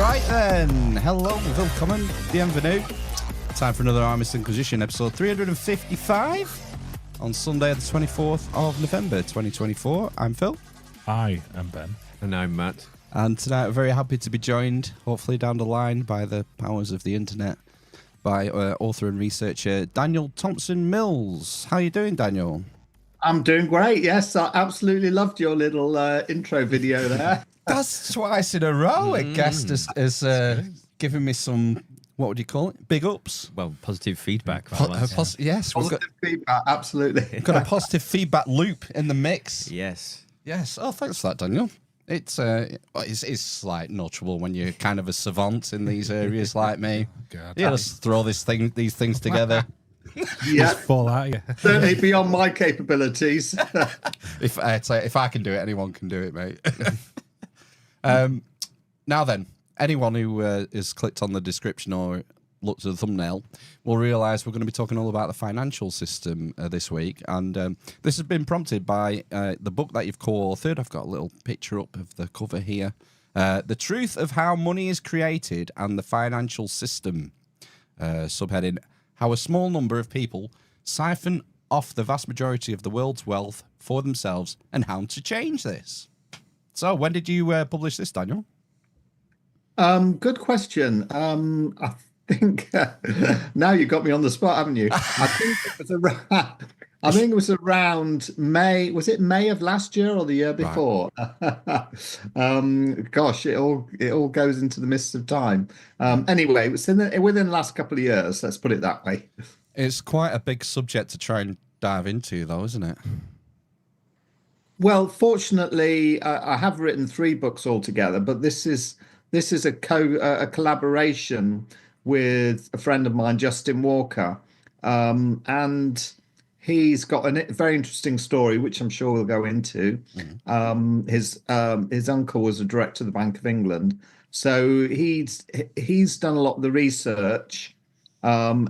Right then, hello, willkommen, bienvenue. Time for another Amish Inquisition episode 355 on Sunday the 24th of November 2024. I'm Phil. I am Ben. And I'm Matt. And tonight we're very happy to be joined, hopefully down the line by the powers of the internet, by author and researcher Daniel Thompson-Mills. How are you doing, Daniel? I'm doing great, yes. I absolutely loved your little intro video there. That's twice in a row a guest has given me some, what would you call it? Big ups? Well, positive feedback. Yes, we've Positive feedback, absolutely. got a positive feedback loop in the mix. Yes. Yes. Oh, thanks for that, Daniel. It's like no trouble when you're kind of a savant in these areas like me. God. Yeah, let's throw these things together. Yeah, Fall out, yeah. certainly beyond my capabilities. If I can do it, anyone can do it, mate. Now then, anyone who has clicked on the description or looked at the thumbnail will realise we're going to be talking all about the financial system this week. And this has been prompted by the book that you've co-authored. I've got a little picture up of the cover here. The Truth of How Money is Created and the Financial System. Subheading, How a Small Number of People Siphon Off the Vast Majority of the World's Wealth for Themselves and How to Change This. So when did you publish this, Daniel? Good question. I think now you got me on the spot, haven't you? I think it was around May. Was it May of last year or the year before? Right. Gosh, it all goes into the mists of time. Anyway, it was within the last couple of years. Let's put it that way. It's quite a big subject to try and dive into, though, isn't it? Well, fortunately, I have written 3 books altogether, but this is a collaboration with a friend of mine, Justin Walker, and he's got a very interesting story, which I'm sure we'll go into. His uncle was a director of the Bank of England, so he's done a lot of the research, but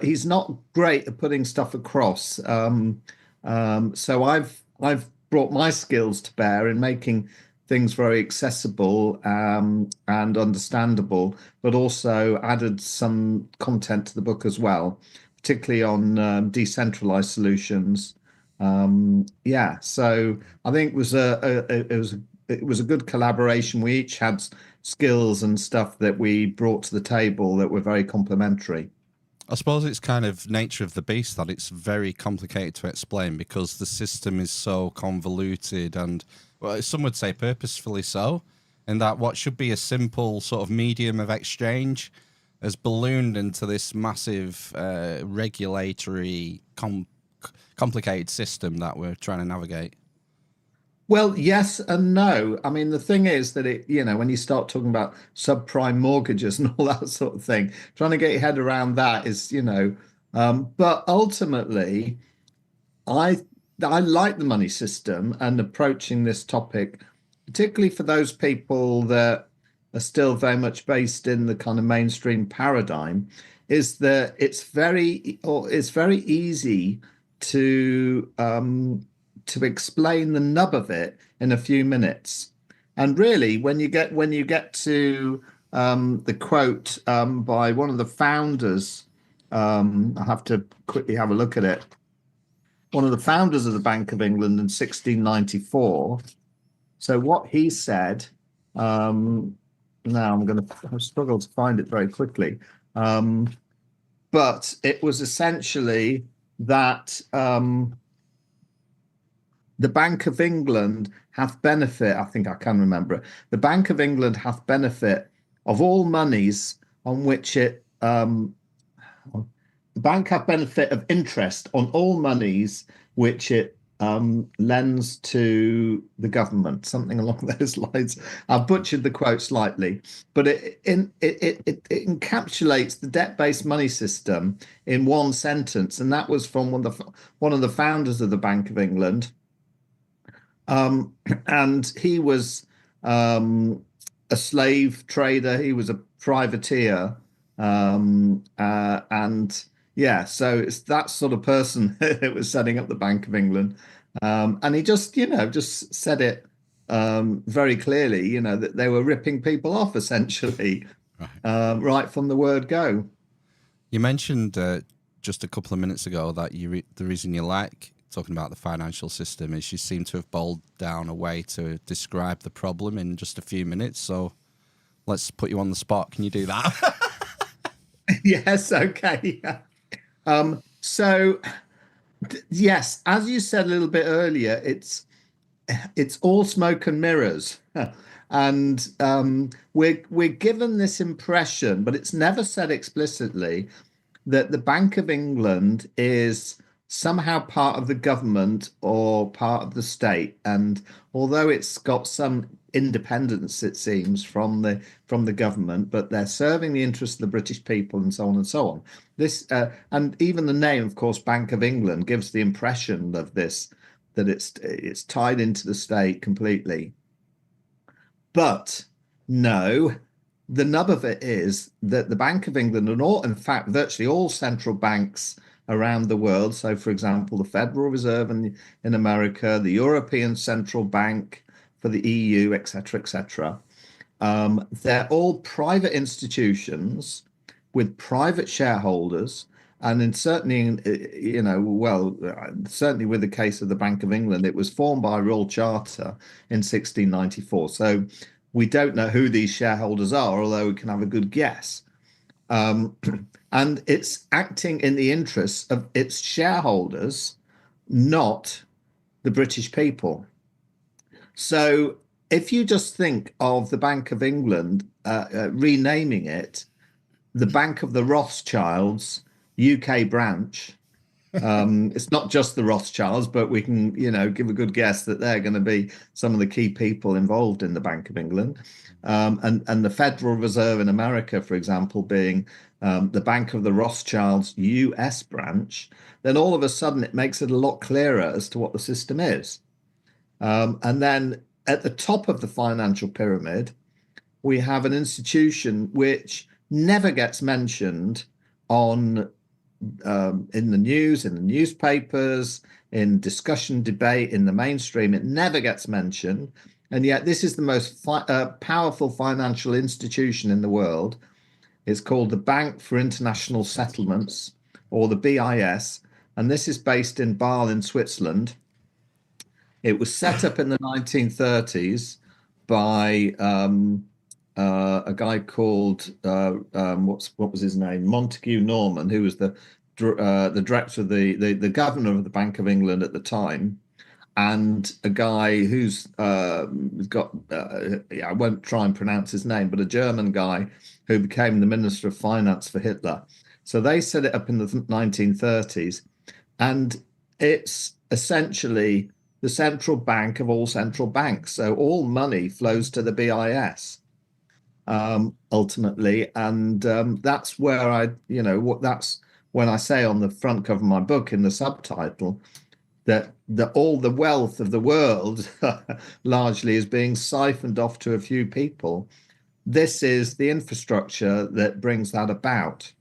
he's not great at putting stuff across. So I've brought my skills to bear in making things very accessible and understandable, but also added some content to the book as well, particularly on decentralized solutions. So I think it was a good collaboration. We each had skills and stuff that we brought to the table that were very complementary. I suppose it's kind of nature of the beast that it's very complicated to explain because the system is so convoluted and, well, some would say purposefully so, in that what should be a simple sort of medium of exchange has ballooned into this massive regulatory, complicated system that we're trying to navigate. Well, yes and no. I mean, the thing is that when you start talking about subprime mortgages and all that sort of thing, trying to get your head around that is, but ultimately, I like the money system and approaching this topic, particularly for those people that are still very much based in the kind of mainstream paradigm, is that it's very easy to explain the nub of it in a few minutes. And really, when you get to the quote by one of the founders, I have to quickly have a look at it. One of the founders of the Bank of England in 1694. So what he said, now I'm going to struggle to find it very quickly, but it was essentially that the Bank of England hath benefit, I think I can remember it, the Bank of England hath benefit of all monies on which it, the bank hath benefit of interest on all monies which it lends to the government, something along those lines. I butchered the quote slightly, but it encapsulates the debt-based money system in one sentence, and that was from one of the founders of the Bank of England. And he was a slave trader. He was a privateer, and so it's that sort of person that was setting up the Bank of England. And he just said it very clearly, that they were ripping people off essentially, right from the word go. You mentioned just a couple of minutes ago that the reason you like talking about the financial system is you seem to have boiled down a way to describe the problem in just a few minutes. So let's put you on the spot. Can you do that? Yes, okay. So, yes, as you said a little bit earlier, it's all smoke and mirrors. And we're given this impression, but it's never said explicitly, that the Bank of England is somehow part of the government or part of the state. And although it's got some independence, it seems, from the government, but they're serving the interests of the British people and so on and so on. This and even the name, of course, Bank of England, gives the impression of this, that it's tied into the state completely. But no, the nub of it is that the Bank of England and in fact, virtually all central banks around the world. So, for example, the Federal Reserve in America, the European Central Bank for the EU, etc., etc. They're all private institutions with private shareholders. And certainly with the case of the Bank of England, it was formed by Royal Charter in 1694. So we don't know who these shareholders are, although we can have a good guess. And it's acting in the interests of its shareholders, not the British people. So if you just think of the Bank of England, renaming it the Bank of the Rothschilds UK branch, it's not just the Rothschilds, but we can, give a good guess that they're going to be some of the key people involved in the Bank of England. And the Federal Reserve in America, for example, being the Bank of the Rothschilds US branch, then all of a sudden it makes it a lot clearer as to what the system is. And then at the top of the financial pyramid, we have an institution which never gets mentioned in the news, in the newspapers, in discussion, debate, in the mainstream. It never gets mentioned. And yet this is the most powerful financial institution in the world. It's called the Bank for International Settlements, or the BIS. And this is based in Basel in Switzerland. It was set up in the 1930s by a guy called what was his name? Montague Norman, who was the director of the governor of the Bank of England at the time, and a guy who's got I won't try and pronounce his name, but a German guy who became the Minister of Finance for Hitler. So they set it up in the 1930s, and it's essentially the central bank of all central banks. So all money flows to the BIS. Ultimately, and that's where that's when I say on the front cover of my book in the subtitle that all the wealth of the world largely is being siphoned off to a few people. This is the infrastructure that brings that about.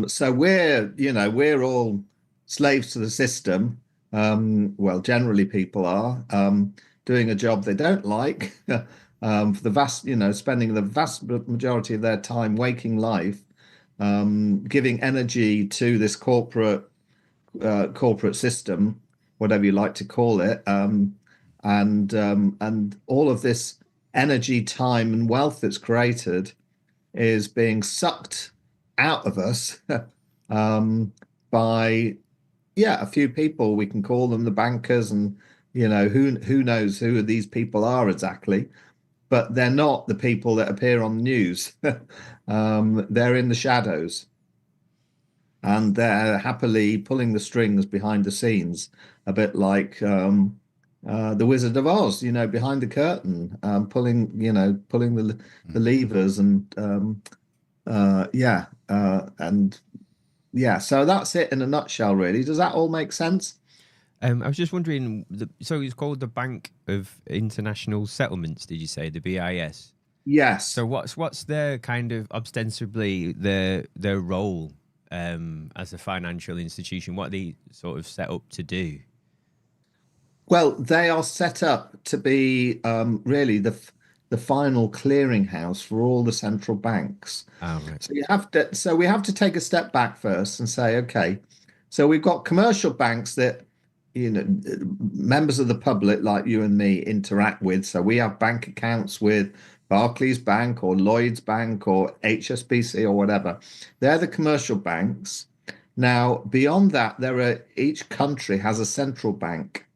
So we're all slaves to the system. Well, generally people are doing a job they don't like. For the vast, spending the vast majority of their time waking life, giving energy to this corporate system, whatever you like to call it, and all of this energy, time, and wealth that's created is being sucked out of us by a few people. We can call them the bankers, and who knows who these people are exactly. But they're not the people that appear on the news. They're in the shadows. And they're happily pulling the strings behind the scenes, a bit like the Wizard of Oz, behind the curtain, pulling the levers So that's it in a nutshell, really. Does that all make sense? I was just wondering, so it's called the Bank of International Settlements, did you say, the BIS? Yes. So what's their kind of ostensibly their role as a financial institution? What are they sort of set up to do? Well, they are set up to be really the final clearinghouse for all the central banks. Oh, right. So we have to take a step back first and say, okay, so we've got commercial banks that members of the public like you and me interact with. So we have bank accounts with Barclays Bank or Lloyds Bank or HSBC or whatever. They're the commercial banks. Now, beyond that, each country has a central bank.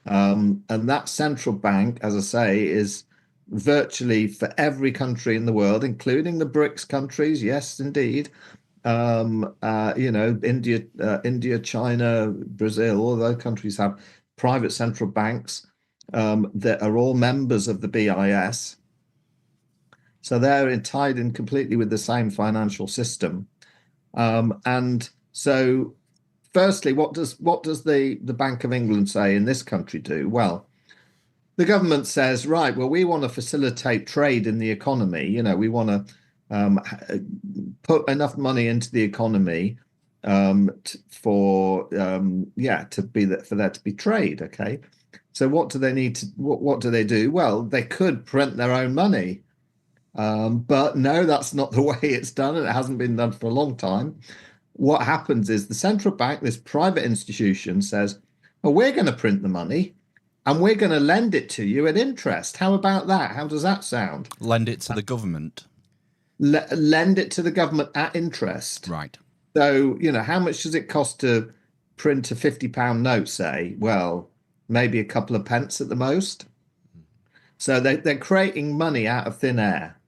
And that central bank, as I say, is virtually for every country in the world, including the BRICS countries. Yes, indeed. India, China, Brazil, all those countries have private central banks that are all members of the BIS. So they're tied in completely with the same financial system. And so firstly, what does the Bank of England say in this country do? Well, the government says, right, well, we want to facilitate trade in the economy. We want to put enough money into the economy for there to be trade. Okay, so what do they need to? What do they do? Well, they could print their own money, but no, that's not the way it's done, and it hasn't been done for a long time. What happens is the central bank, this private institution, says, well, we're going to print the money and we're going to lend it to you at interest. How about that? How does that sound? Lend it to the government. Lend it to the government at interest. Right. So, how much does it cost to print a £50 note, say? Well, maybe a couple of pence at the most. So they're creating money out of thin air,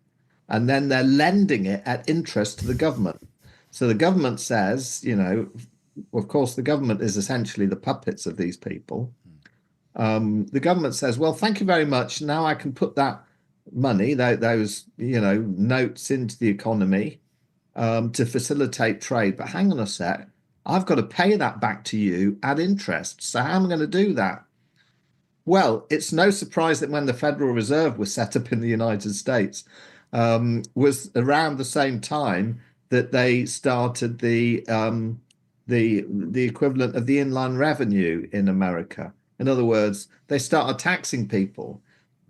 and then they're lending it at interest to the government. So the government says, of course, the government is essentially the puppets of these people. The government says, well, thank you very much. Now I can put that money, those notes into the economy to facilitate trade. But hang on a sec, I've got to pay that back to you at interest. So how am I going to do that? Well, it's no surprise that when the Federal Reserve was set up in the United States, was around the same time that they started the equivalent of the inland revenue in America. In other words, they started taxing people.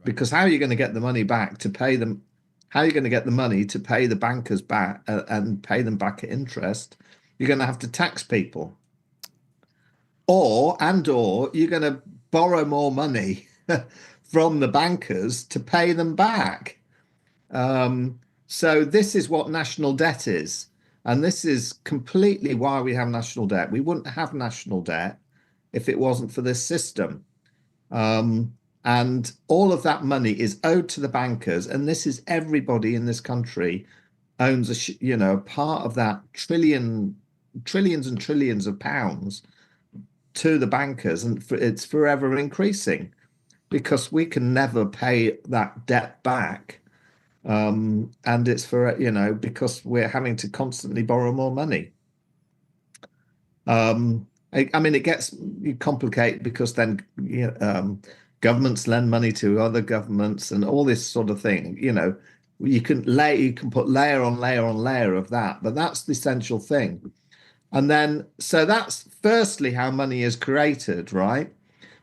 Because how are you going to get the money back to pay them? How are you going to get the money to pay the bankers back and pay them back at interest? You're going to have to tax people, or you're going to borrow more money from the bankers to pay them back. So this is what national debt is, and this is completely why we have national debt. We wouldn't have national debt if it wasn't for this system. And all of that money is owed to the bankers, and this is everybody in this country owns a part of that trillions and trillions of pounds to the bankers, and it's forever increasing because we can never pay that debt back, and it's because we're having to constantly borrow more money. It gets complicated because then governments lend money to other governments and all this sort of thing. You can put layer on layer on layer of that, but that's the essential thing. And then, so that's firstly how money is created, right?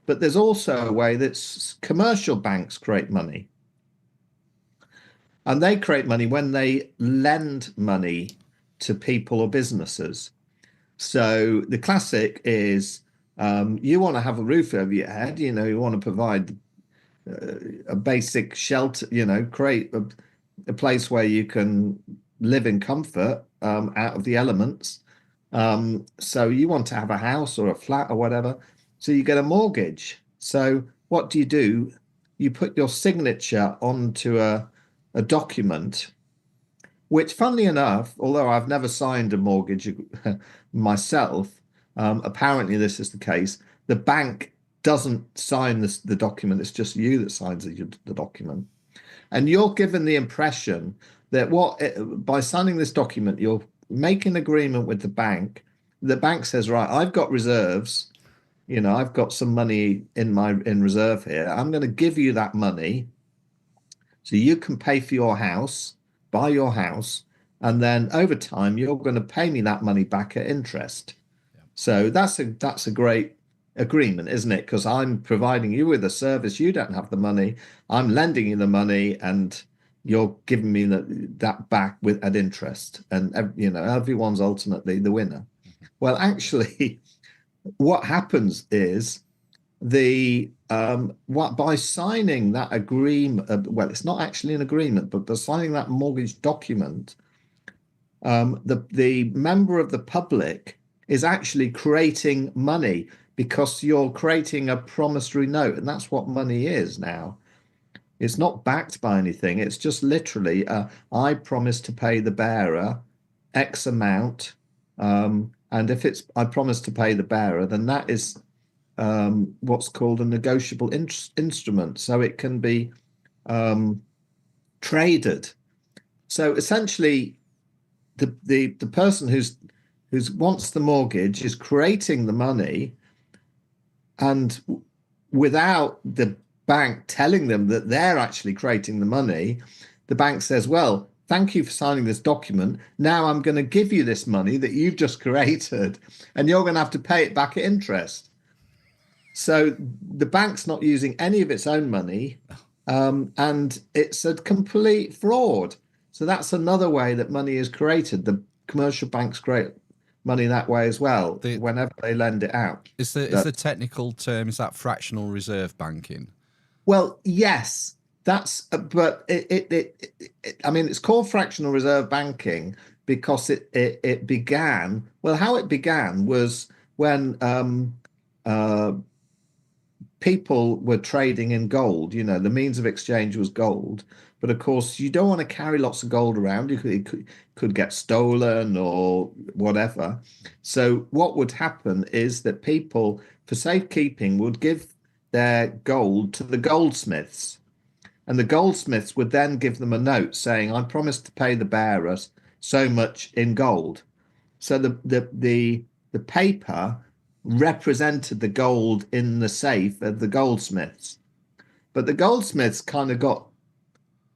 But there's also a way that commercial banks create money. And they create money when they lend money to people or businesses. So the classic is, you want to have a roof over your head, you want to provide a basic shelter, create a place where you can live in comfort out of the elements. So you want to have a house or a flat or whatever. So you get a mortgage. So what do? You put your signature onto a document, which, funnily enough, although I've never signed a mortgage myself, apparently this is the case. The bank doesn't sign the document. It's just you that signs the document. And you're given the impression that by signing this document, you're making an agreement with the bank. The bank says, right, I've got reserves. I've got some money in reserve here. I'm going to give you that money so you can pay for your house, buy your house, and then over time, you're going to pay me that money back at interest. So that's a great agreement, isn't it? Because I'm providing you with a service, you don't have the money, I'm lending you the money, and you're giving me that back at interest, and everyone's ultimately the winner. Well, actually, what happens is by signing that agreement, well, it's not actually an agreement, but by signing that mortgage document, the member of the public is actually creating money, because you're creating a promissory note, and that's what money is now. It's not backed by anything. It's just literally, I promise to pay the bearer X amount, and if I promise to pay the bearer, then that is what's called a negotiable instrument, so it can be traded. So essentially, the person who wants the mortgage is creating the money, and without the bank telling them that they're actually creating the money, the bank says, well, thank you for signing this document. Now I'm going to give you this money that you've just created, and you're going to have to pay it back at interest. So the bank's not using any of its own money, and it's a complete fraud. So that's another way that money is created. The commercial banks create money that way as well, whenever they lend it out. Is the technical term, is that fractional reserve banking? Well, yes, that's, but I mean, it's called fractional reserve banking because it began, well, how it began was when people were trading in gold. The means of exchange was gold, but of course you don't want to carry lots of gold around. It could get stolen or whatever. So what would happen is that people, for safekeeping, would give their gold to the goldsmiths, and the goldsmiths would then give them a note saying, I promise to pay the bearer so much in gold. So the paper represented the gold in the safe of the goldsmiths. But the goldsmiths kind of got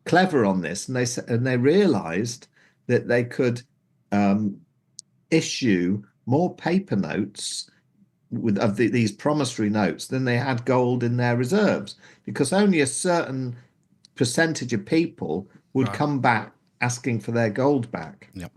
clever on this, and they realized that they could issue more paper notes of these promissory notes than they had gold in their reserves, because only a certain percentage of people would come back asking for their gold back. Yep.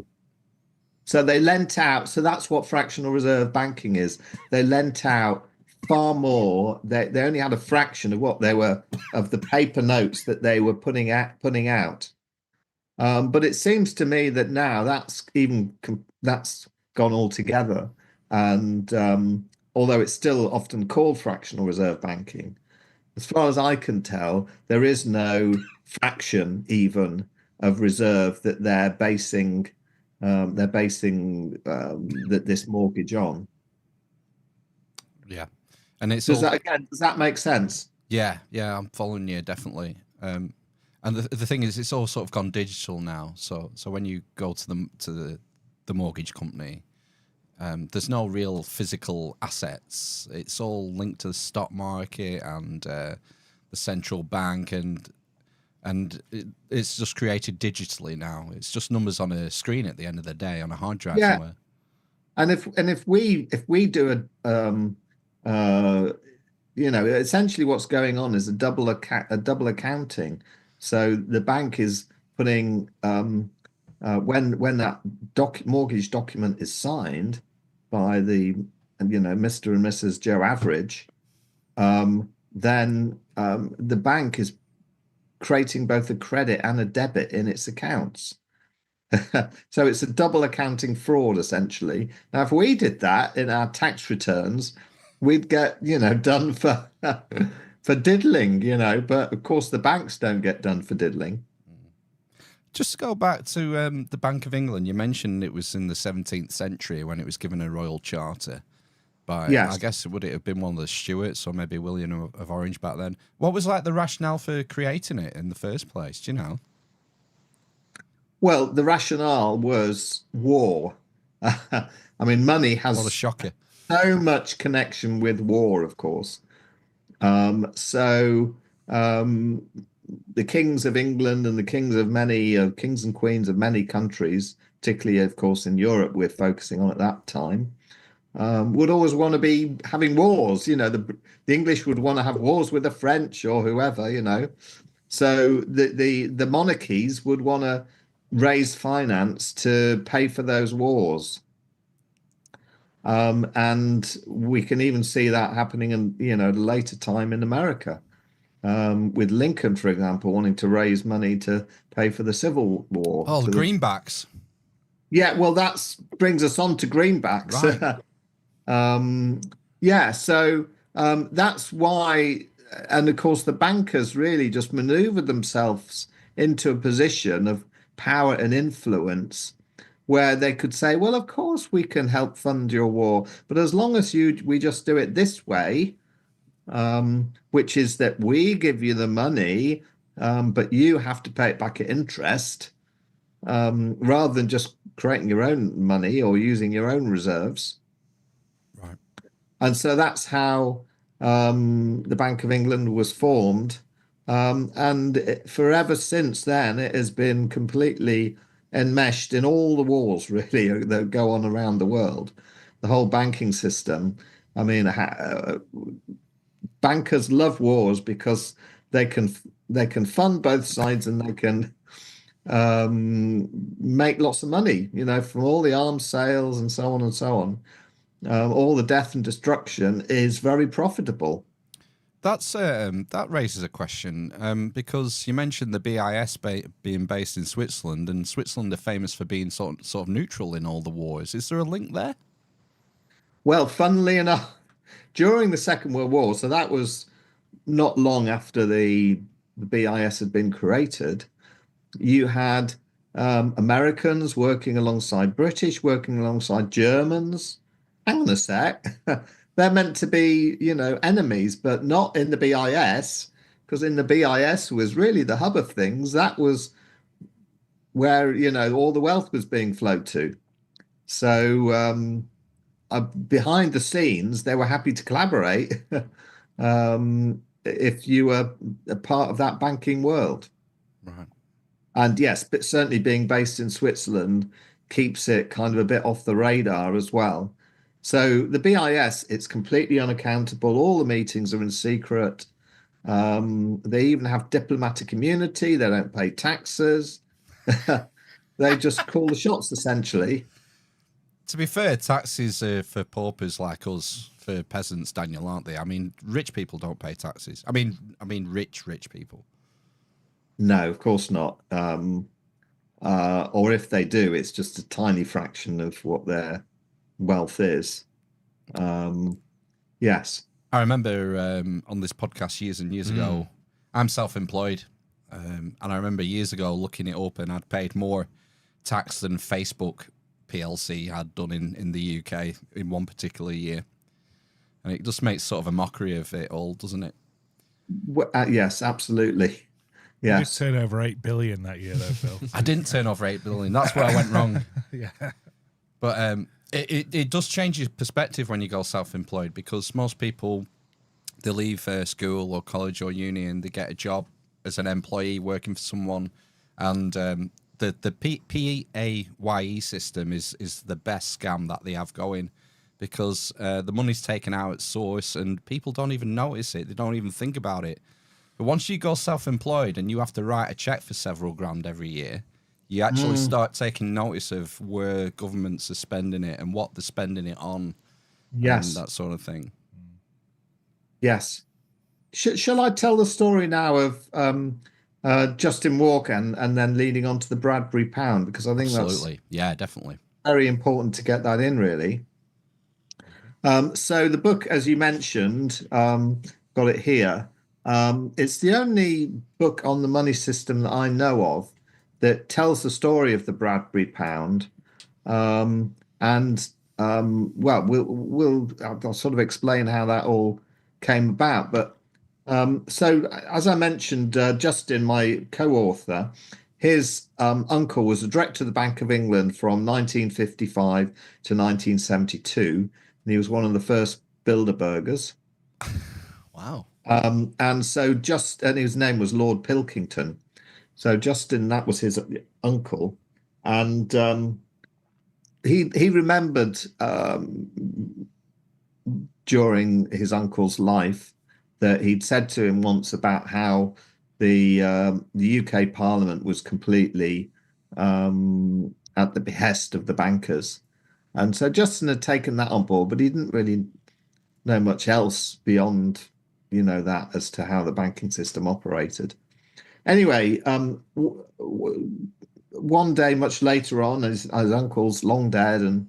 So they lent out. So that's what fractional reserve banking is. They lent out far more. They only had a fraction of what they were of the paper notes that they were putting out. But it seems to me that now that's gone altogether. And although it's still often called fractional reserve banking, as far as I can tell, there is no fraction even of reserve that they're basing this mortgage on. Yeah, and it's does that make sense? Yeah, I'm following you definitely. And the thing is, it's all sort of gone digital now. So when you go to the mortgage company, there's no real physical assets. It's all linked to the stock market and the central bank, and it's just created digitally now. It's just numbers on a screen at the end of the day on a hard drive somewhere. And if we do essentially what's going on is a double accounting. So the bank is putting when that mortgage document is signed by the Mr. and Mrs. Joe Average, then the bank is creating both a credit and a debit in its accounts. So it's a double accounting fraud, essentially. Now, if we did that in our tax returns, we'd get, done for diddling, but of course the banks don't get done for diddling. Just to go back to the Bank of England, you mentioned it was in the 17th century when it was given a royal charter. I guess, would it have been one of the Stuarts or maybe William of Orange back then? What was the rationale for creating it in the first place? Do you know? Well, the rationale was war. I mean, money has what a shocker. So much connection with war, of course. So the kings of England and the kings of many kings and queens of many countries, particularly, of course, in Europe, we're focusing on at that time, would always want to be having wars. The English would want to have wars with the French or whoever. So the monarchies would want to raise finance to pay for those wars. And we can even see that happening in at a later time in America, with Lincoln, for example, wanting to raise money to pay for the Civil War. Oh, the greenbacks. Yeah, well, that brings us on to greenbacks. Right. So that's why, and of course, the bankers really just maneuvered themselves into a position of power and influence where they could say, well, of course we can help fund your war, but as long as we just do it this way, which is that we give you the money, but you have to pay it back at interest, rather than just creating your own money or using your own reserves. Right. And so that's how the Bank of England was formed. And forever since then, it has been completely enmeshed in all the wars, really, that go on around the world. The whole banking system. I mean, bankers love wars because they can fund both sides and they can make lots of money, from all the arms sales and so on and so on. All the death and destruction is very profitable. That raises a question, because you mentioned the BIS being based in Switzerland, and Switzerland are famous for being sort of neutral in all the wars. Is there a link there? Well, funnily enough, during the Second World War, so that was not long after the BIS had been created, you had Americans working alongside British, working alongside Germans. Hang on a sec. They're meant to be, enemies, but not in the BIS, because in the BIS was really the hub of things. That was where, all the wealth was being flowed to. So behind the scenes, they were happy to collaborate if you were a part of that banking world. Right. And yes, but certainly being based in Switzerland keeps it kind of a bit off the radar as well. So the BIS, it's completely unaccountable. All the meetings are in secret. They even have diplomatic immunity. They don't pay taxes. They just call the shots, essentially. To be fair, taxes are for paupers like us, for peasants, Daniel, aren't they? I mean, rich people don't pay taxes. I mean, rich people. No, of course not. Or if they do, it's just a tiny fraction of what their wealth is. Yes. I remember on this podcast years and years ago, I'm self-employed, and I remember years ago looking it up, and I'd paid more tax than Facebook PLC had done in the UK in one particular year. And it just makes sort of a mockery of it all, doesn't it? Yes, absolutely. You Yes. did turn over 8 billion that year, though, Phil. I didn't turn over 8 billion. That's where I went wrong. Yeah. But it does change your perspective when you go self-employed, because most people, they leave school or college or uni and they get a job as an employee working for someone, and the PAYE system is the best scam that they have going, because the money's taken out at source and people don't even notice it. They don't even think about it. But once you go self-employed and you have to write a check for several grand every year, you actually start taking notice of where governments are spending it and what they're spending it on. Yes. And that sort of thing. Yes. Shall I tell the story now of Justin Walker and then leading on to the Bradbury Pound? Because I think Absolutely. Yeah, definitely. very important to get that in, really. So the book, as you mentioned, got it here. It's the only book on the money system that I know of that tells the story of the Bradbury Pound. Well, I'll sort of explain how that all came about. But so, as I mentioned, Justin, my co-author, his uncle was the director of the Bank of England from 1955 to 1972, and he was one of the first Bilderbergers. Wow. And his name was Lord Pilkington. So Justin, that was his uncle, and he remembered during his uncle's life that he'd said to him once about how the UK Parliament was completely at the behest of the bankers. And so Justin had taken that on board, but he didn't really know much else beyond, that as to how the banking system operated. Anyway, one day, much later on, his uncle's long dead, and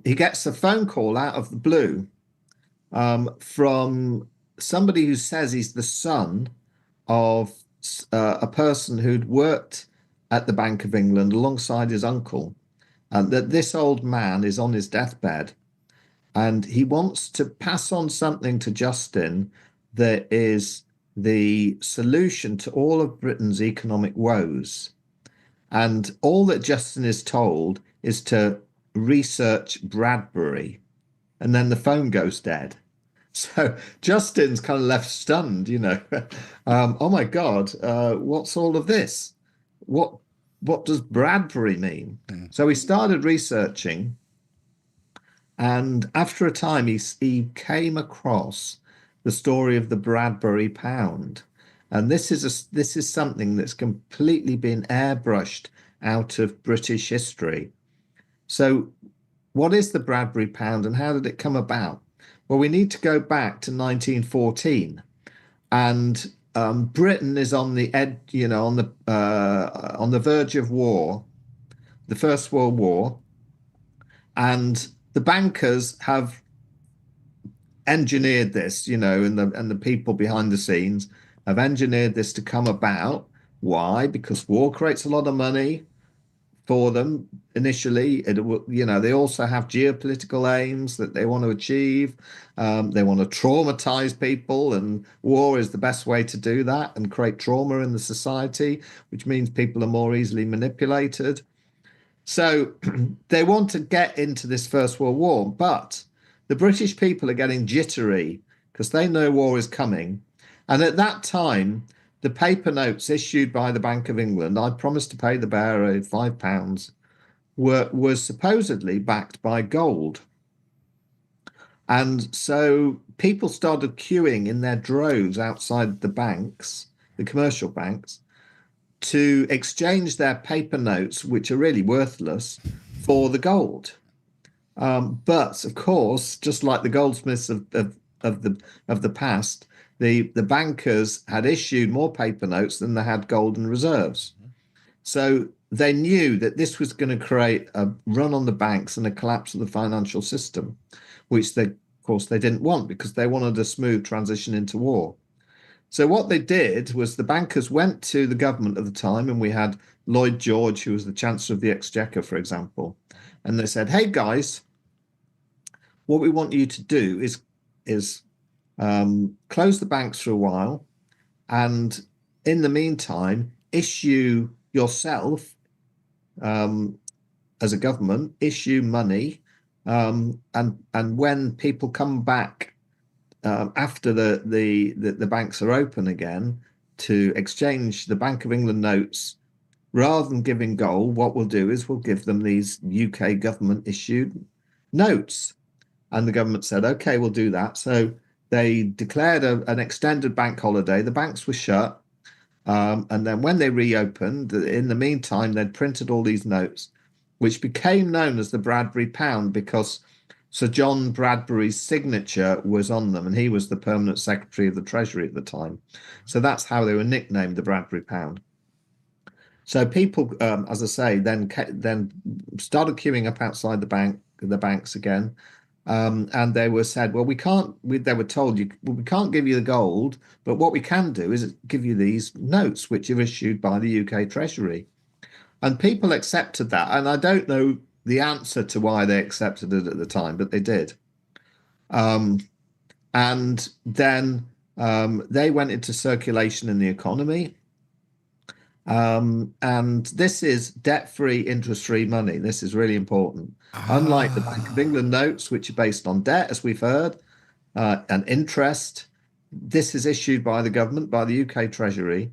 he gets a phone call out of the blue from somebody who says he's the son of a person who'd worked at the Bank of England alongside his uncle, and that this old man is on his deathbed, and he wants to pass on something to Justin that is the solution to all of Britain's economic woes. And all that Justin is told is to research Bradbury, and then the phone goes dead. So Justin's kind of left stunned, oh my God, what's all of this? What does Bradbury mean? So he started researching, and after a time he came across the story of the Bradbury Pound. And this is something that's completely been airbrushed out of British history. So what is the Bradbury Pound and how did it come about? Well, we need to go back to 1914, and Britain is on the on the verge of war, the First World War, and the bankers have engineered this, and the people behind the scenes have engineered this to come about. Why? Because war creates a lot of money for them initially. They also have geopolitical aims that they want to achieve. They want to traumatize people, and war is the best way to do that and create trauma in the society, which means people are more easily manipulated. So they want to get into this First World War, but the British people are getting jittery because they know war is coming. And at that time, the paper notes issued by the Bank of England, I promised to pay the bearer £5, was supposedly backed by gold. And so people started queuing in their droves outside the banks, the commercial banks, to exchange their paper notes, which are really worthless, for the gold. But of course, just like the goldsmiths of the past, the bankers had issued more paper notes than they had gold in reserves. So they knew that this was going to create a run on the banks and a collapse of the financial system, which of course they didn't want because they wanted a smooth transition into war. So what they did was the bankers went to the government at the time, and we had Lloyd George, who was the Chancellor of the Exchequer, for example, and they said, hey guys, what we want you to do is close the banks for a while, and in the meantime, issue yourself, as a government, issue money, and when people come back after the banks are open again to exchange the Bank of England notes, rather than giving gold, what we'll do is we'll give them these UK government issued notes. And the government said, okay, we'll do that. So they declared an extended bank holiday. The banks were shut. And then when they reopened, in the meantime, they'd printed all these notes, which became known as the Bradbury Pound because Sir John Bradbury's signature was on them, and he was the permanent secretary of the Treasury at the time. So that's how they were nicknamed the Bradbury Pound. So people, as I say, then started queuing up outside the banks again. And they were said, well, they were told, we can't give you the gold, but what we can do is give you these notes, which are issued by the UK Treasury. And people accepted that. And I don't know the answer to why they accepted it at the time, but they did. And then they went into circulation in the economy. And this is debt-free, interest-free money. This is really important. Unlike the Bank of England notes, which are based on debt, as we've heard, and interest, this is issued by the government, by the UK Treasury.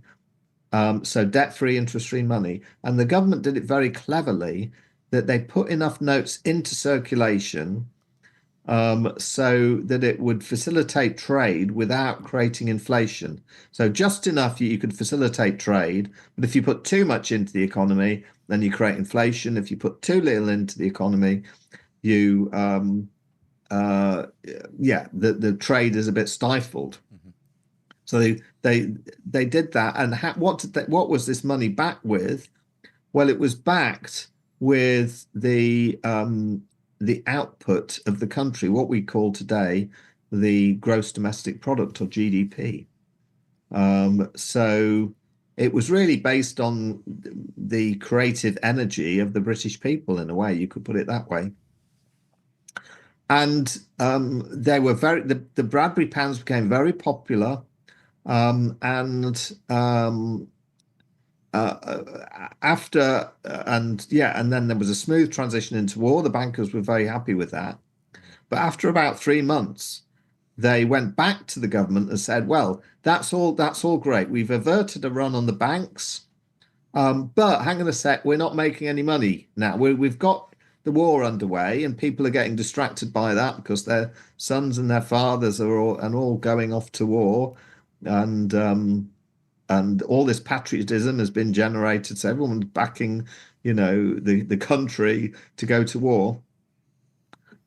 So debt-free, interest-free money. And the government did it very cleverly that they put enough notes into circulation so that it would facilitate trade without creating inflation. So just enough you could facilitate trade, but if you put too much into the economy, then you create inflation. If you put too little into the economy, you the trade is a bit stifled. So they did that, and what was this money backed with? Well, it was backed with the output of the country, what we call today the gross domestic product, or GDP. So it was really based on the creative energy of the British people, in a way, you could put it that way. And they were the Bradbury Pounds became very popular. And then there was a smooth transition into war. The bankers were very happy with that. But after about 3 months, they went back to the government and said, well, that's all great. We've averted a run on the banks. But hang on a sec, we're not making any money now. We've got the war underway, and people are getting distracted by that because their sons and their fathers are all going off to war, and all this patriotism has been generated. So everyone's backing, the country to go to war.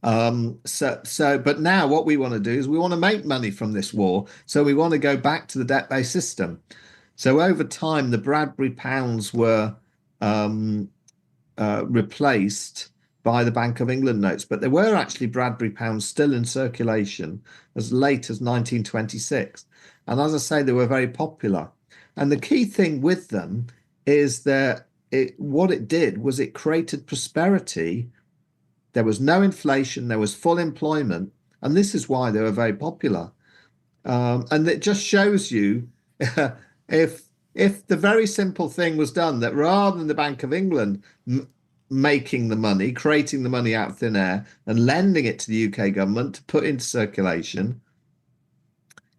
But now what we want to do is we want to make money from this war. So we want to go back to the debt-based system. So over time, the Bradbury Pounds were replaced by the Bank of England notes, but there were actually Bradbury Pounds still in circulation as late as 1926. And as I say, they were very popular. And the key thing with them is that what it did was it created prosperity. There was no inflation, there was full employment, and this is why they were very popular. And it just shows you if the very simple thing was done, that rather than the Bank of England making the money, creating the money out of thin air and lending it to the UK government to put into circulation,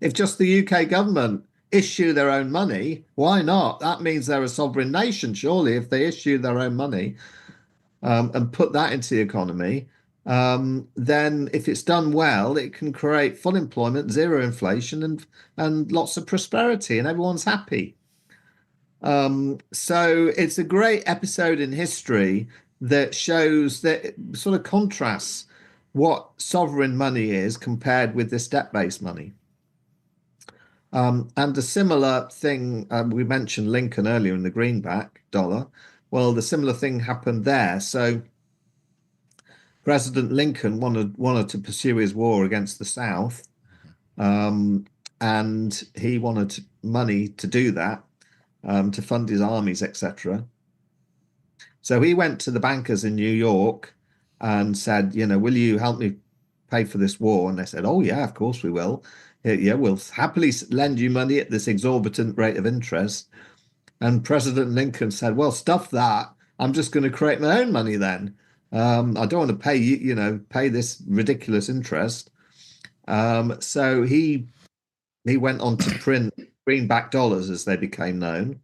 if just the UK government issue their own money, why not? That means they're a sovereign nation, surely, if they issue their own money and put that into the economy, then if it's done well, it can create full employment, zero inflation, and lots of prosperity, and everyone's happy. So it's a great episode in history that shows that it sort of contrasts what sovereign money is compared with this debt-based money. And a similar thing, we mentioned Lincoln earlier in the greenback dollar. Well, the similar thing happened there. So President Lincoln wanted to pursue his war against the South, and he wanted money to do that, to fund his armies, etc. So he went to the bankers in New York and said, will you help me pay for this war? And they said, oh, yeah, of course we will. Yeah, we'll happily lend you money at this exorbitant rate of interest. And President Lincoln said, well, stuff that. I'm just going to create my own money then. I don't want to pay you, pay this ridiculous interest. So he went on to print greenback dollars, as they became known.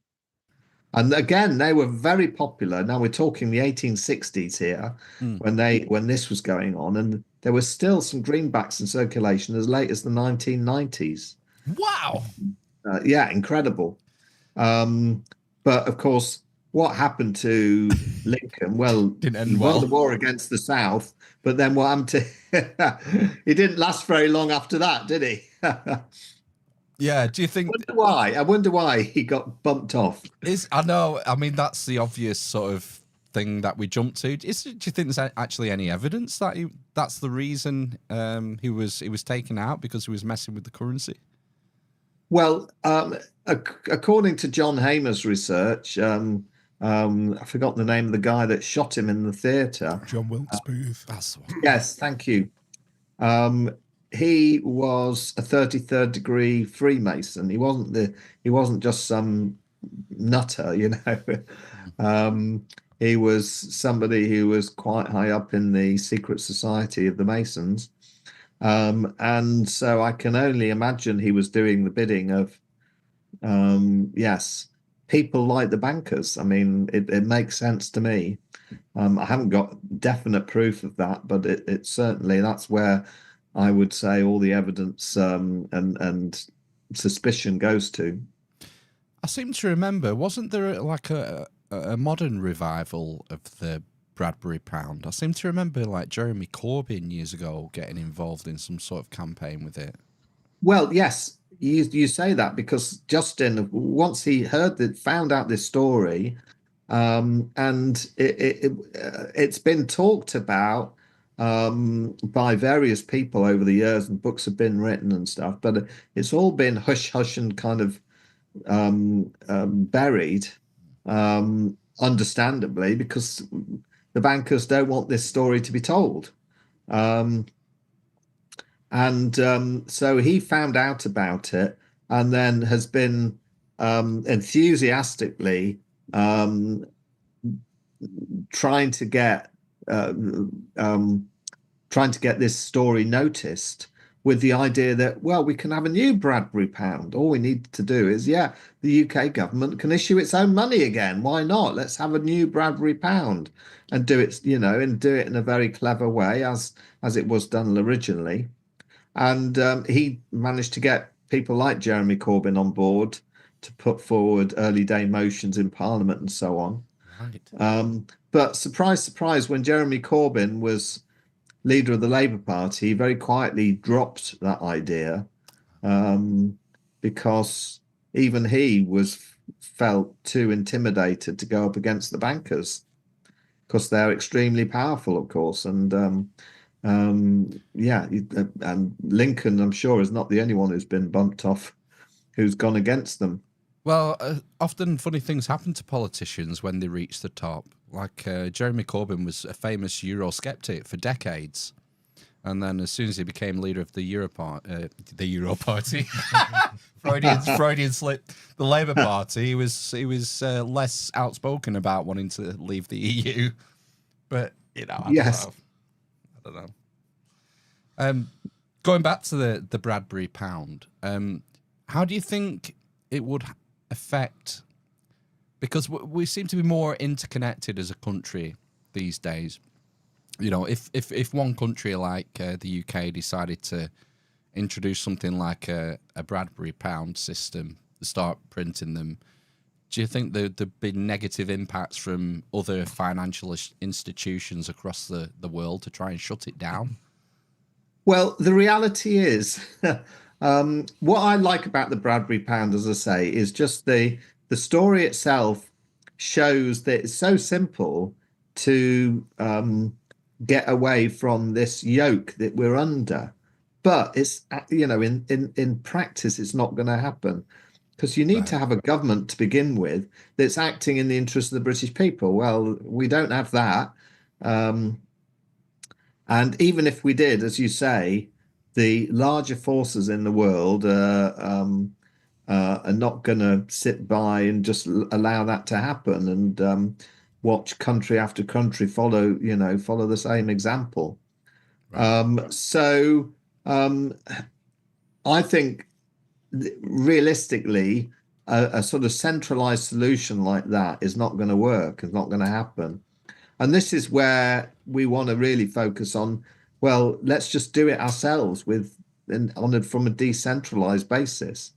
And again, they were very popular. Now we're talking the 1860s here, when this was going on, and there was still some greenbacks in circulation as late as the 1990s. Wow! Yeah, incredible. But of course, what happened to Lincoln? Well, Didn't he end won well. the war against the South, but then what happened to? He didn't last very long after that, did he? Yeah. Do you think? I wonder why he got bumped off. I know. I mean, that's the obvious sort of thing that we jump to. Do you think there's actually any evidence that that's the reason he was taken out, because he was messing with the currency? Well, according to John Hamer's research, I forgot the name of the guy that shot him in the theatre. John Wilkes Booth. That's the one. Yes, thank you. He was a 33rd degree Freemason. He wasn't just some nutter, He was somebody who was quite high up in the secret society of the Masons. And so I can only imagine he was doing the bidding of, people like the bankers. I mean, it makes sense to me. I haven't got definite proof of that, but it certainly, that's where I would say all the evidence and suspicion goes to. I seem to remember, wasn't there like a modern revival of the Bradbury Pound? I seem to remember like Jeremy Corbyn years ago getting involved in some sort of campaign with it. Well, yes, you say that because Justin, once he found out this story, and it's been talked about by various people over the years, and books have been written and stuff, but it's all been hush hush and kind of buried, understandably, because the bankers don't want this story to be told. So he found out about it and then has been enthusiastically trying to get this story noticed, with the idea that, well, we can have a new Bradbury Pound. All we need to do is, the UK government can issue its own money again. Why not? Let's have a new Bradbury Pound and do it, and do it in a very clever way, as it was done originally. And he managed to get people like Jeremy Corbyn on board to put forward early day motions in Parliament and so on. Right. But surprise, surprise, when Jeremy Corbyn was leader of the Labour Party, he very quietly dropped that idea, because even he felt too intimidated to go up against the bankers, because they're extremely powerful, of course. And and Lincoln, I'm sure, is not the only one who's been bumped off, who's gone against them. Well, often funny things happen to politicians when they reach the top. Like Jeremy Corbyn was a famous Eurosceptic for decades, and then as soon as he became leader of the Euro Party, Freudian slip, the Labour Party, he was less outspoken about wanting to leave the EU. But I don't know. Going back to the Bradbury Pound, how do you think it would affect? Because we seem to be more interconnected as a country these days. If one country like the UK decided to introduce something like a Bradbury Pound system, start printing them, do you think there'd be negative impacts from other financial institutions across the world to try and shut it down? Well, the reality is, what I like about the Bradbury Pound, as I say, is just the story itself shows that it's so simple to get away from this yoke that we're under. But it's, in practice, it's not going to happen, because you need to have a government to begin with that's acting in the interest of the British people. Well, we don't have that. And even if we did, as you say, the larger forces in the world are not going to sit by and just allow that to happen and watch country after country follow the same example. Right. I think realistically, a sort of centralized solution like that is not going to work. It's not going to happen. And this is where we want to really focus on, well, let's just do it ourselves from a decentralized basis.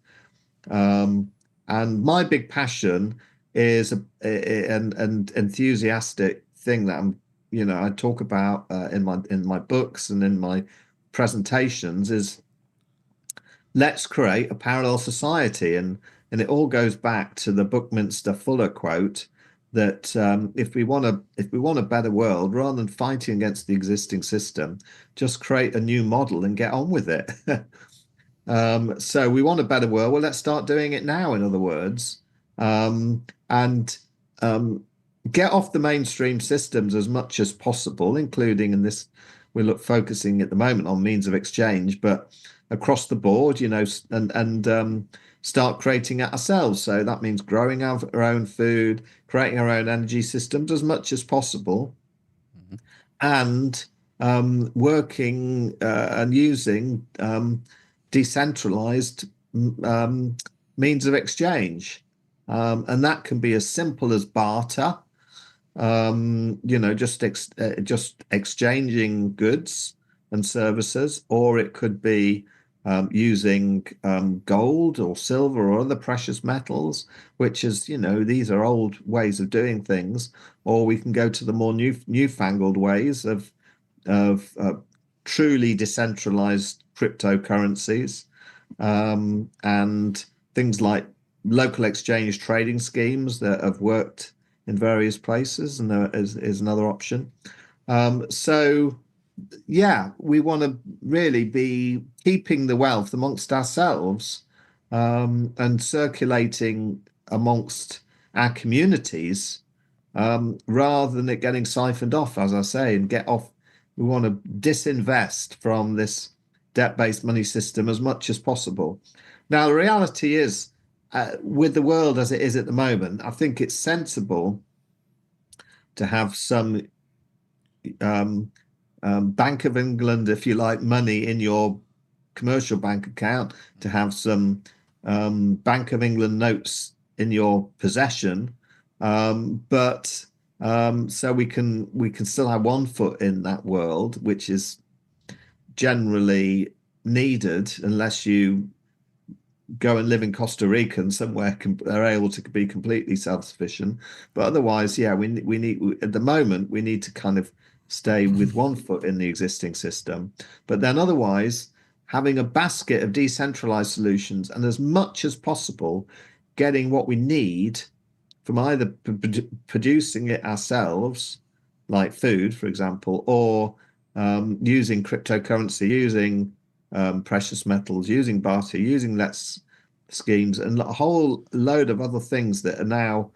And my big passion is an enthusiastic thing that I talk about in my books and in my presentations, is let's create a parallel society. And it all goes back to the Buckminster Fuller quote that if we want a better world, rather than fighting against the existing system, just create a new model and get on with it. So we want a better world. Well, let's start doing it now, in other words, and get off the mainstream systems as much as possible, including in this, we're focusing at the moment on means of exchange, but across the board, and start creating it ourselves. So that means growing our own food, creating our own energy systems as much as possible, and working and using decentralized means of exchange. And that can be as simple as barter, just exchanging goods and services, or it could be using gold or silver or other precious metals, which is, these are old ways of doing things. Or we can go to the more newfangled ways of truly decentralized cryptocurrencies, and things like local exchange trading schemes that have worked in various places, and there is another option. So yeah, we want to really be keeping the wealth amongst ourselves, and circulating amongst our communities, rather than it getting siphoned off, as I say, and get off. We want to disinvest from this debt-based money system as much as possible. Now, the reality is, with the world as it is at the moment, I think it's sensible to have some Bank of England, if you like, money in your commercial bank account, to have some Bank of England notes in your possession, but so we can still have one foot in that world, which is generally needed unless you go and live in Costa Rica and somewhere are able to be completely self-sufficient. But otherwise, yeah, we need at the moment we need to kind of stay with one foot in the existing system. But then otherwise, having a basket of decentralized solutions, and as much as possible getting what we need from either producing it ourselves, like food, for example, or using cryptocurrency, using precious metals, using barter, using let's schemes, and a whole load of other things that are now,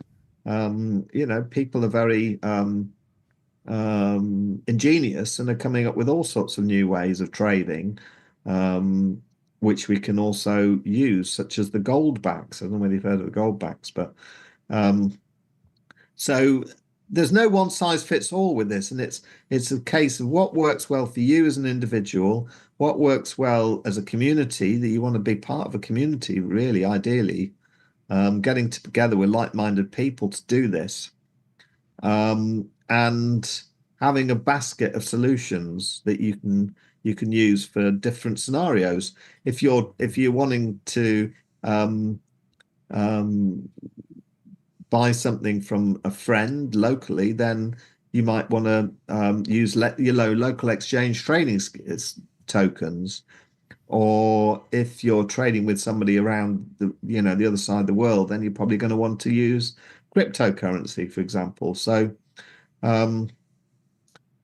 people are very ingenious and are coming up with all sorts of new ways of trading, which we can also use, such as the gold backs. I don't know whether you've heard of the gold backs, but so there's no one size fits all with this, and it's a case of what works well for you as an individual, what works well as a community, that you want to be part of a community, really, ideally, getting together with like-minded people to do this, and having a basket of solutions that you can use for different scenarios. If you're wanting to buy something from a friend locally, then you might want to use local exchange trading tokens. Or if you're trading with somebody around the other side of the world, then you're probably going to want to use cryptocurrency, for example. So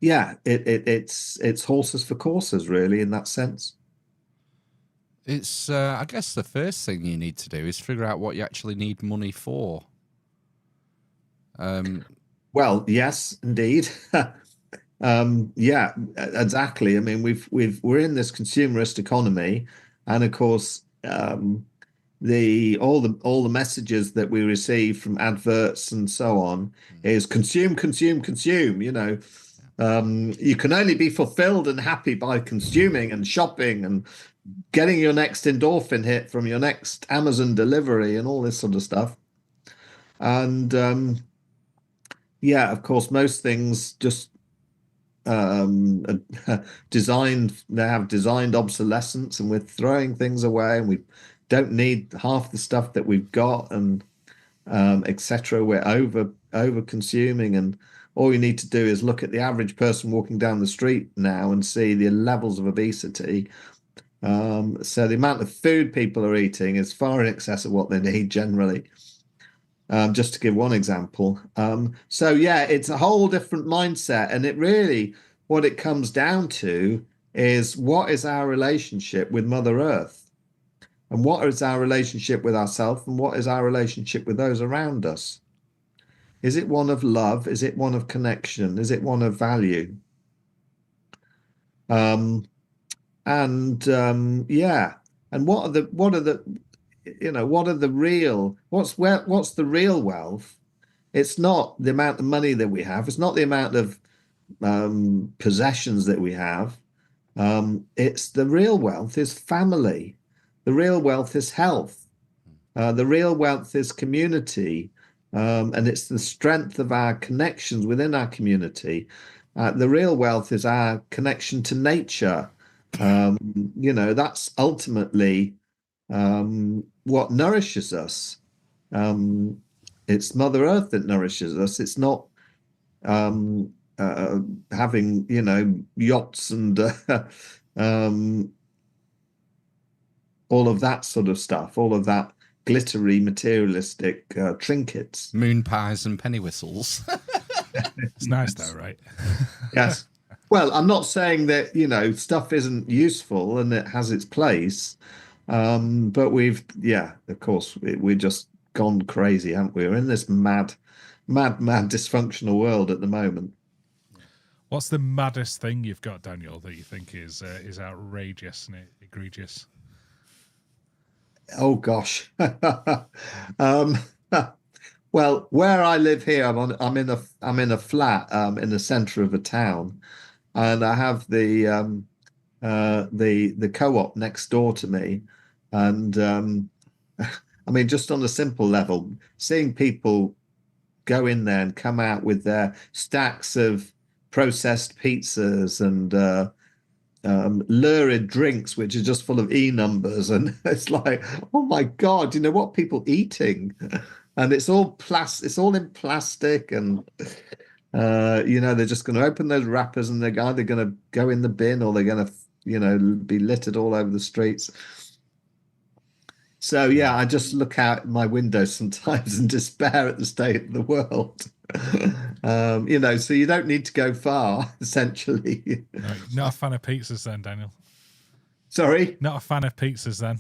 it's horses for courses, really, in that sense. It's I guess the first thing you need to do is figure out what you actually need money for. Well, yes, indeed. Yeah, exactly. I mean, we're in this consumerist economy, and of course, all the messages that we receive from adverts and so on is consume, consume, consume. You can only be fulfilled and happy by consuming and shopping and getting your next endorphin hit from your next Amazon delivery and all this sort of stuff. And yeah, of course, most things just designed. They have designed obsolescence, and we're throwing things away, and we don't need half the stuff that we've got, and etc. We're over consuming, and all you need to do is look at the average person walking down the street now and see the levels of obesity. So the amount of food people are eating is far in excess of what they need generally. Just to give one example. So yeah, it's a whole different mindset, and it really, what it comes down to is, what is our relationship with Mother Earth, and what is our relationship with ourselves, and what is our relationship with those around us? Is it one of love? Is it one of connection? Is it one of value? Yeah, and what's the real wealth? It's not the amount of money that we have. It's not the amount of possessions that we have. It's the real wealth is family. The real wealth is health. The real wealth is community, and it's the strength of our connections within our community. The real wealth is our connection to nature. That's ultimately what nourishes us. It's Mother Earth that nourishes us. It's not having, yachts and all of that sort of stuff, all of that glittery, materialistic trinkets. Moon pies and penny whistles. It's nice though, right? Yes. Well, I'm not saying that, stuff isn't useful and it has its place. But of course, we're just gone crazy, haven't we? We're in this mad dysfunctional world at the moment. What's the maddest thing you've got, Daniel, that you think is outrageous and egregious? Oh gosh. Well, where I live here, I'm in a flat in the centre of a town, and I have the co-op next door to me, and I mean, just on a simple level, seeing people go in there and come out with their stacks of processed pizzas and lurid drinks, which are just full of E numbers, and it's like, oh my God, what people eating? And it's all in plastic, and they're just going to open those wrappers, and they're either going to go in the bin or they're going to, be littered all over the streets. So yeah, I just look out my window sometimes and despair at the state of the world. So you don't need to go far, essentially. Not a fan of pizzas then, Daniel? Sorry? Not a fan of pizzas then?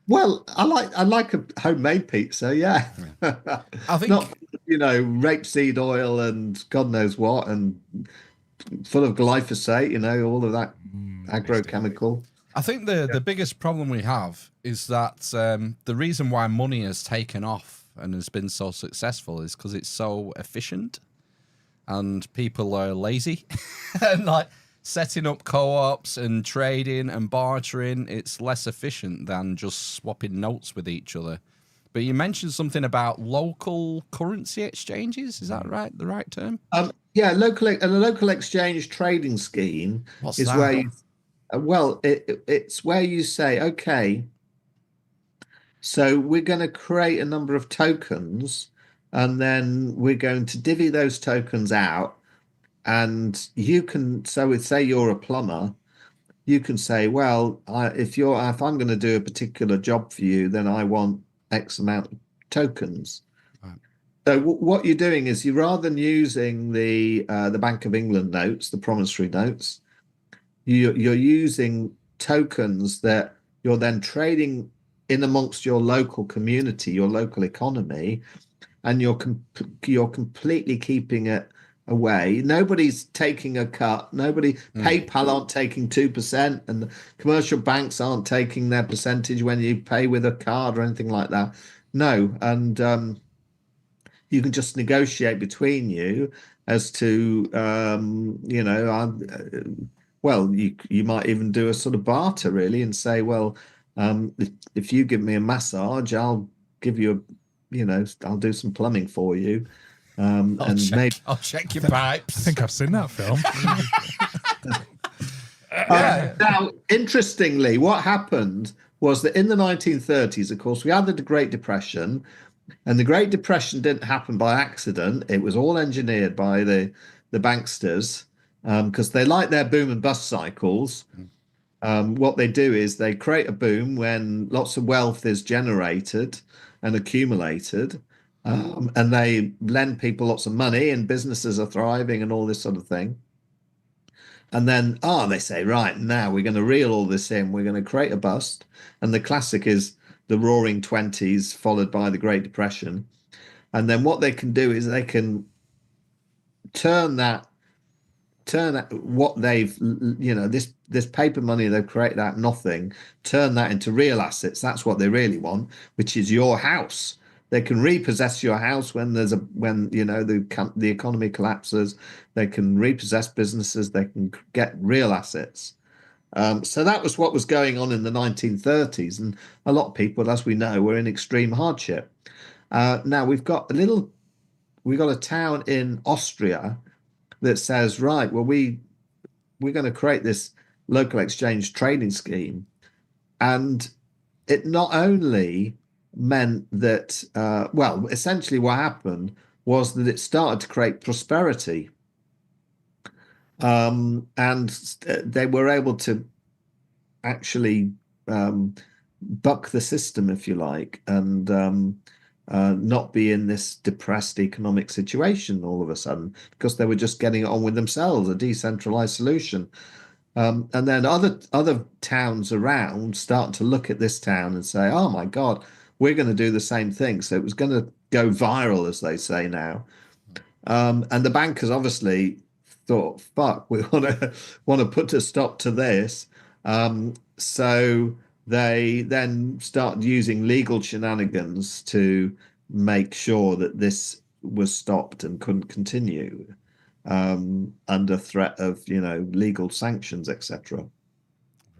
Well, I like a homemade pizza, yeah. I think not rapeseed oil and God knows what, and full of glyphosate, all of that agrochemical. I think the biggest problem we have is that the reason why money has taken off and has been so successful is because it's so efficient, and people are lazy and like setting up co-ops and trading and bartering. It's less efficient than just swapping notes with each other. But you mentioned something about local currency exchanges. Is that right? The right term? Yeah, a local exchange trading scheme What's is that? where you. Well, it's where you say, okay, so we're going to create a number of tokens, and then we're going to divvy those tokens out, and you can. So, say you're a plumber, you can say, well, if I'm going to do a particular job for you, then I want X amount of tokens. Right. So, what you're doing is, rather than using the Bank of England notes, the promissory notes, you're using tokens that you're then trading in amongst your local community, your local economy, and you're completely keeping it away. Nobody's taking a cut. PayPal aren't taking 2%, and the commercial banks aren't taking their percentage when you pay with a card or anything like that. No, and you can just negotiate between you as to well, you might even do a sort of barter, really, and say, well, if you give me a massage, I'll give you I'll do some plumbing for you. I'll check your pipes. I think I've seen that film. Now, interestingly, what happened was that in the 1930s, of course, we had the Great Depression, and the Great Depression didn't happen by accident. It was all engineered by the banksters. Because they like their boom and bust cycles. What they do is they create a boom when lots of wealth is generated and accumulated, and they lend people lots of money, and businesses are thriving and all this sort of thing. And then, they say, right, now we're going to reel all this in. We're going to create a bust. And the classic is the Roaring '20s, followed by the Great Depression. And then what they can do is they can turn what they've, this paper money they've created out of nothing, turn that into real assets. That's what they really want, which is your house. They can repossess your house when the economy collapses. They can repossess businesses. They can get real assets. So that was what was going on in the 1930s, and a lot of people, as we know, were in extreme hardship. Now we've got a town in Austria that says, right, well, we're going to create this local exchange trading scheme, and it not only meant that, well, essentially what happened was that it started to create prosperity. And they were able to actually buck the system, if you like, and not be in this depressed economic situation all of a sudden, because they were just getting on with themselves, a decentralized solution. And then other towns around start to look at this town and say, oh my God, we're going to do the same thing. So it was going to go viral, as they say now. And the bankers obviously thought, fuck, we want to put a stop to this. So they then started using legal shenanigans to make sure that this was stopped and couldn't continue under threat of, legal sanctions, etc.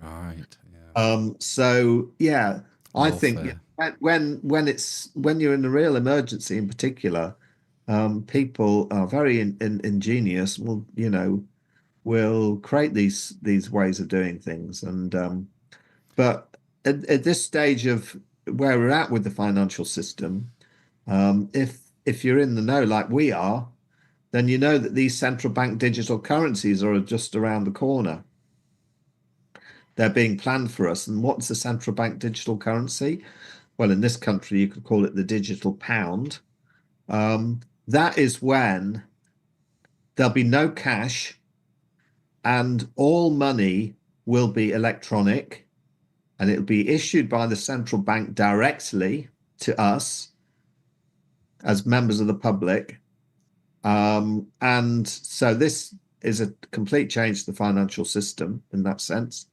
Right. Yeah. So yeah, I think when you're in a real emergency, in particular, people are very ingenious. Will create these ways of doing things, and but at this stage of where we're at with the financial system, if you're in the know like we are, then you know that these central bank digital currencies are just around the corner. They're being planned for us. And what's the central bank digital currency? Well, in this country, you could call it the digital pound. That is when there'll be no cash and all money will be electronic, and it'll be issued by the central bank directly to us as members of the public. And so this is a complete change to the financial system in that sense.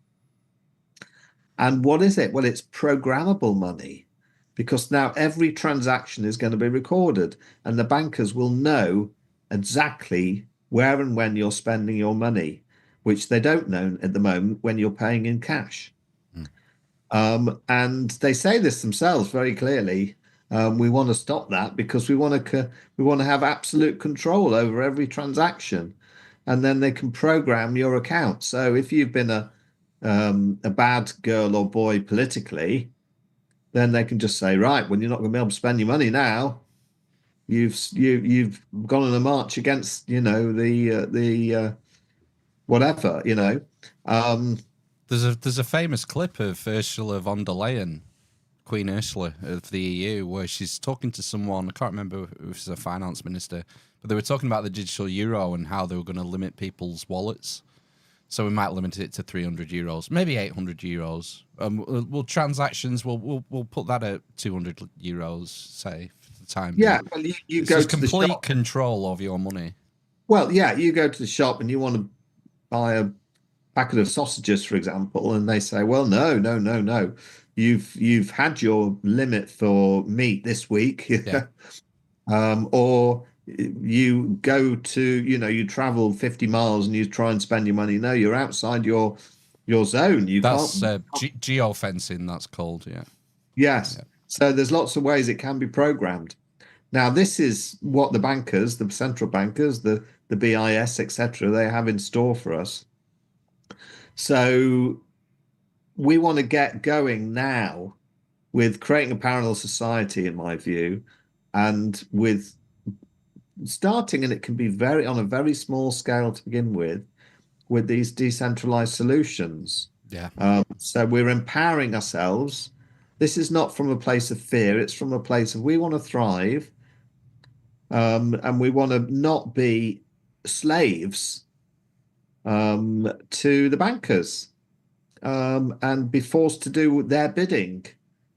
And what is it? Well, it's programmable money, because now every transaction is going to be recorded, and the bankers will know exactly where and when you're spending your money, which they don't know at the moment when you're paying in cash. And they say this themselves very clearly. We want to stop that because we want to have absolute control over every transaction, and then they can program your account. So if you've been a bad girl or boy politically, then they can just say, right, well, you're not going to be able to spend your money now. You've gone on a march against the whatever. There's a famous clip of Ursula von der Leyen, Queen Ursula of the EU, where she's talking to someone. I can't remember if it was a finance minister, but they were talking about the digital euro and how they were going to limit people's wallets. So we might limit it to 300 euros, maybe 800 euros. We'll transactions. We'll put that at 200 euros, say, for the time. Yeah, well, you go to complete the shop. Control of your money. Well, yeah, you go to the shop and you want to buy a packet of sausages, for example, and they say, well, no. You've had your limit for meat this week. Yeah. Or you go to, you travel 50 miles and you try and spend your money. No, you're outside your zone. That's geofencing, that's called, yeah. Yes. Yeah. So there's lots of ways it can be programmed. Now, this is what the bankers, the central bankers, the BIS, etc., they have in store for us. So we want to get going now with creating a parallel society, in my view, and with starting, and it can be on a very small scale to begin with these decentralized solutions. Yeah. So we're empowering ourselves. This is not from a place of fear. It's from a place of we want to thrive, and we want to not be slaves to the bankers and be forced to do their bidding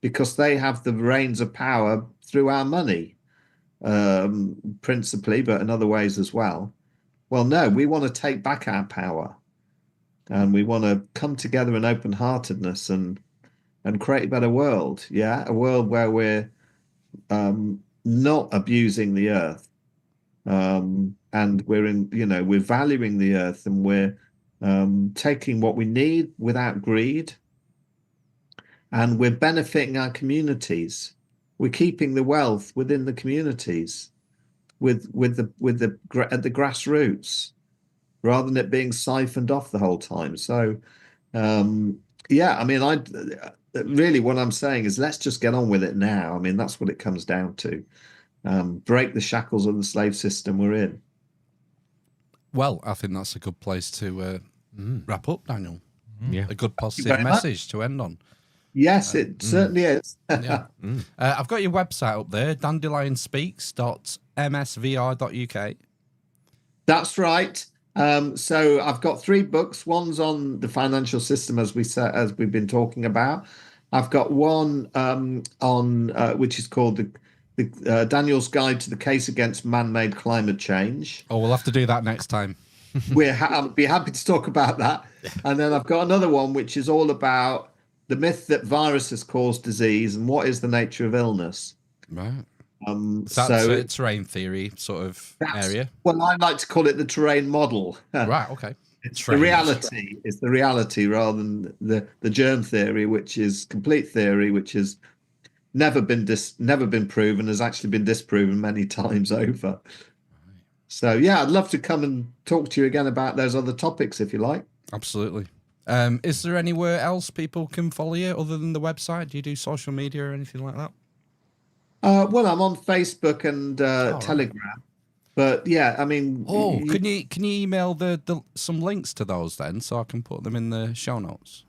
because they have the reins of power through our money, principally, but in other ways as well. Well, no, we want to take back our power, and we want to come together in open-heartedness and create a better world. Yeah, a world where we're not abusing the earth, and we're valuing the earth, and we're taking what we need without greed, and we're benefiting our communities. We're keeping the wealth within the communities, at the grassroots, rather than it being siphoned off the whole time. So, yeah, I mean, really what I'm saying is let's just get on with it now. I mean, that's what it comes down to. Break the shackles of the slave system we're in. Well, I think that's a good place to wrap up, Daniel. Yeah. A good positive message to end on. Yes, it certainly is. Yeah. I've got your website up there, dandelionspeaks.msvr.uk. That's right. So I've got 3 books. One's on the financial system, as we've been talking about. I've got one on which is called the Daniel's Guide to the Case Against Man-Made Climate Change. Oh, we'll have to do that next time. I'll be happy to talk about that. And then I've got another one which is all about the myth that viruses cause disease and what is the nature of illness. Right. That's so a terrain theory sort of area. Well, I like to call it the terrain model. Right, okay. It's the reality. It's the reality rather than the germ theory, which is complete theory, which has never been proven, has actually been disproven many times over. So yeah, I'd love to come and talk to you again about those other topics if you like. Absolutely. Is there anywhere else people can follow you other than the website? Do you do social media or anything like that? Well, I'm on Facebook and Telegram, but yeah, I mean. Oh, can you email some links to those then, so I can put them in the show notes?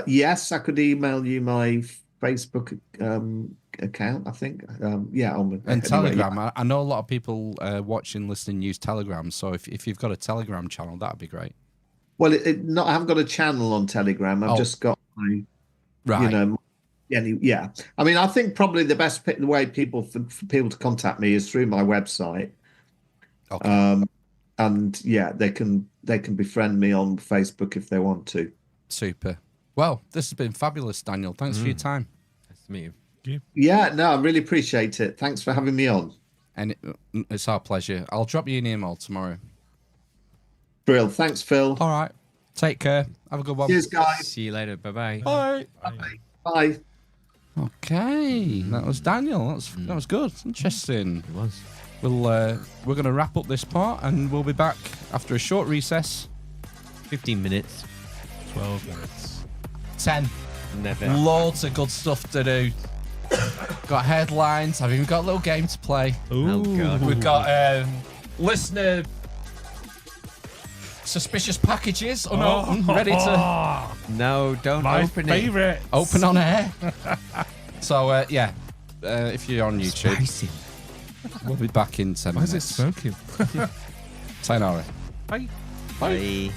Yes, I could email you my Facebook account. I think. Yeah, and Telegram. Yeah. I know a lot of people watching, listening use Telegram. So if you've got a Telegram channel, that'd be great. Well, I haven't got a channel on Telegram. I've just got my, right. Yeah. I mean, I think probably the best way for people to contact me is through my website. Okay. And yeah, they can befriend me on Facebook if they want to. Super. Well, this has been fabulous, Daniel. Thanks for your time. Nice to meet you. Yeah, no, I really appreciate it. Thanks for having me on. And it's our pleasure. I'll drop you an email tomorrow. Brill. Thanks, Phil. All right. Take care. Have a good one. Cheers, guys. See you later. Bye-bye. Bye. Bye. Okay, that was Daniel. That was good. Interesting. It was. We're going to wrap up this part, and we'll be back after a short recess. 15 minutes. 12 minutes. 10. Never. Loads of good stuff to do. Got headlines. I've even got a little game to play. Ooh. Oh, God. We've got listener suspicious packages unopened, ready to. No, don't My open favorite. it. Open on air. So, yeah, if you're on YouTube, Spicy. we'll be back in 10 Why is it minutes. smoking? Sayonara. Bye. Bye.